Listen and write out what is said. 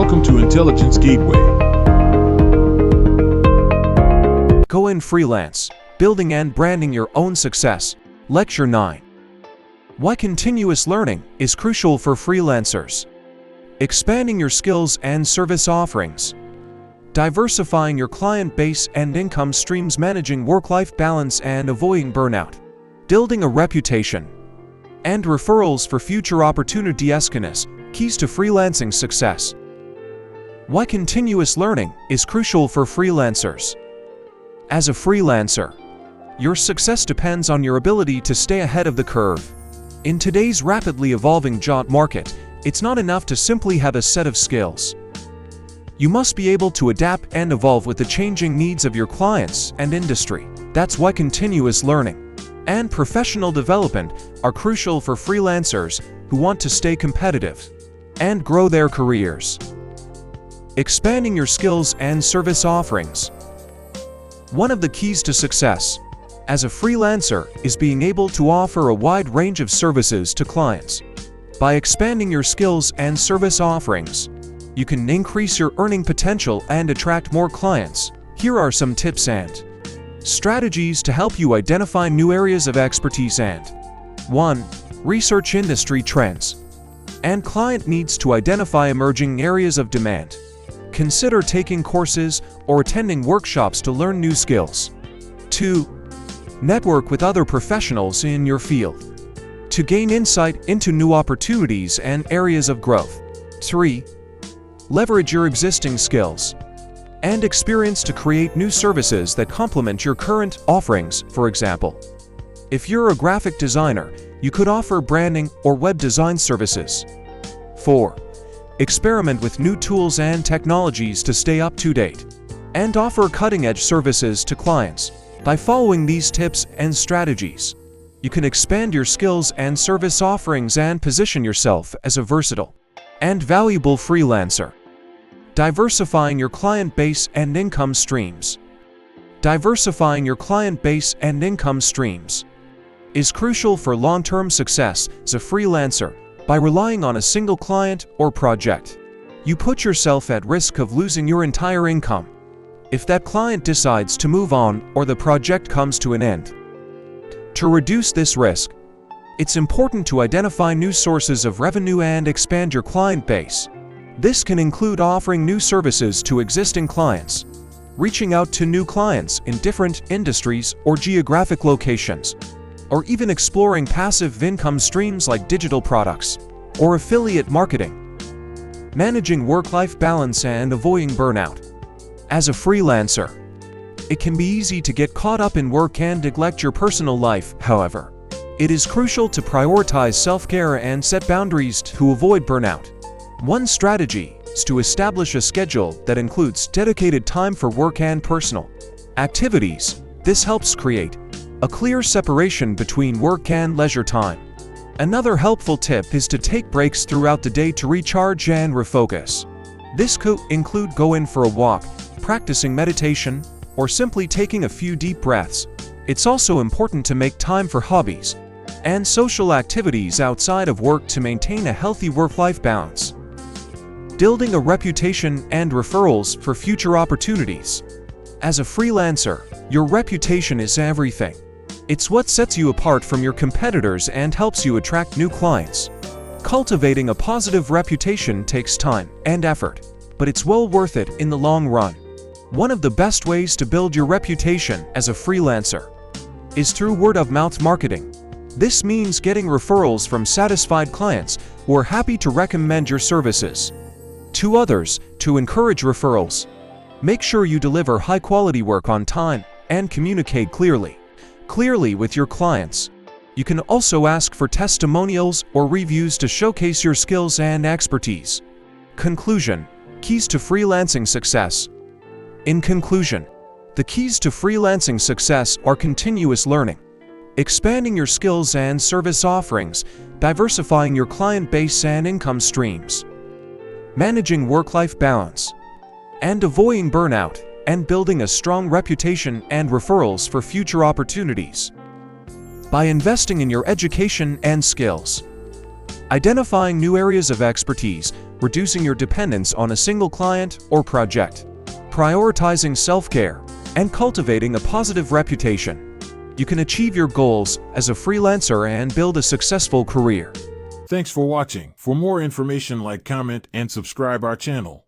Welcome to Intelligence Gateway. Go in freelance, building and branding your own success. Lecture 9. Why continuous learning is crucial for freelancers. Expanding your skills and service offerings. Diversifying your client base and income streams, managing work-life balance and avoiding burnout. Building a reputation. And referrals for future opportunities. Keys to freelancing success. Why continuous learning is crucial for freelancers. As a freelancer, your success depends on your ability to stay ahead of the curve. In today's rapidly evolving job market, it's not enough to simply have a set of skills. You must be able to adapt and evolve with the changing needs of your clients and industry. That's why continuous learning and professional development are crucial for freelancers who want to stay competitive and grow their careers. Expanding your skills and service offerings. One of the keys to success as a freelancer is being able to offer a wide range of services to clients. By expanding your skills and service offerings, you can increase your earning potential and attract more clients. Here are some tips and strategies to help you identify new areas of expertise. And 1. Research industry trends and client needs to identify emerging areas of demand. Consider taking courses or attending workshops to learn new skills. 2. Network with other professionals in your field to gain insight into new opportunities and areas of growth. 3. Leverage your existing skills and experience to create new services that complement your current offerings. For example, if you're a graphic designer, you could offer branding or web design services. 4. Experiment with new tools and technologies to stay up to date and offer cutting-edge services to clients. By following these tips and strategies, you can expand your skills and service offerings and position yourself as a versatile and valuable freelancer. Diversifying your client base and income streams. Diversifying your client base and income streams is crucial for long-term success as a freelancer. By relying on a single client or project, you put yourself at risk of losing your entire income if that client decides to move on or the project comes to an end. To reduce this risk, it's important to identify new sources of revenue and expand your client base. This can include offering new services to existing clients, reaching out to new clients in different industries or geographic locations, or even exploring passive income streams like digital products or affiliate marketing. Managing work-life balance and avoiding burnout. As a freelancer, it can be easy to get caught up in work and neglect your personal life. However, it is crucial to prioritize self-care and set boundaries to avoid burnout. One strategy is to establish a schedule that includes dedicated time for work and personal activities. This helps create a clear separation between work and leisure time. Another helpful tip is to take breaks throughout the day to recharge and refocus. This could include going for a walk, practicing meditation, or simply taking a few deep breaths. It's also important to make time for hobbies and social activities outside of work to maintain a healthy work-life balance. Building a reputation and referrals for future opportunities. As a freelancer, your reputation is everything. It's what sets you apart from your competitors and helps you attract new clients. Cultivating a positive reputation takes time and effort, but it's well worth it in the long run. One of the best ways to build your reputation as a freelancer is through word-of-mouth marketing. This means getting referrals from satisfied clients who are happy to recommend your services to others. To encourage referrals, make sure you deliver high-quality work on time and communicate clearly with your clients. You can also ask for testimonials or reviews to showcase your skills and expertise. Conclusion: keys to freelancing success. In conclusion, the keys to freelancing success are continuous learning, expanding your skills and service offerings, diversifying your client base and income streams, managing work-life balance, and avoiding burnout, and building a strong reputation and referrals for future opportunities. By investing in your education and skills, identifying new areas of expertise, reducing your dependence on a single client or project, prioritizing self-care, and cultivating a positive reputation. You can achieve your goals as a freelancer and build a successful career. Thanks for watching. For more information, like, comment, and subscribe our channel.